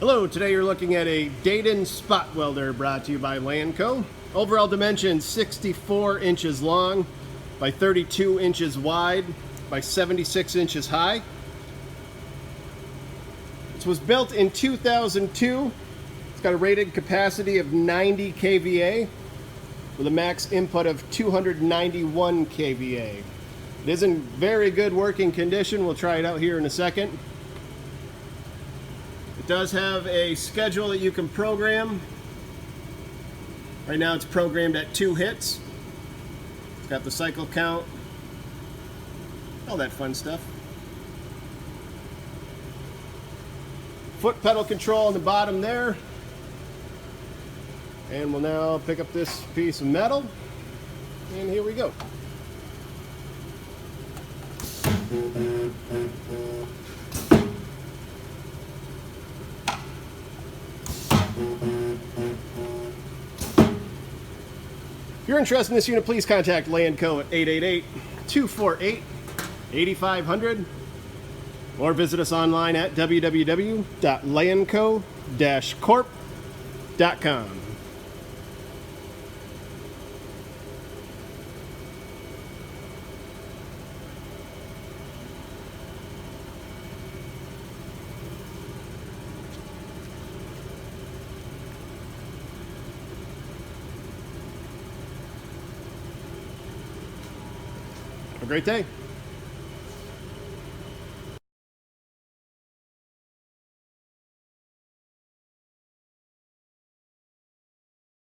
Hello, today you're looking at a Daiden spot welder brought to you by Lanco. Overall dimensions 64 inches long by 32 inches wide by 76 inches high. This was built in 2002. It's got a rated capacity of 90 kVA with a max input of 291 kVA. It is in very good working condition. We'll try it out here in a second. It does have a schedule that you can program. Right now it's programmed at 2 hits. It's got the cycle count, all that fun stuff. Foot pedal control on the bottom there. And we'll now pick up this piece of metal. And here we go. If you're interested in this unit, please contact Lanco at 888-248-8500 or visit us online at www.lanco-corp.com. Have a great day.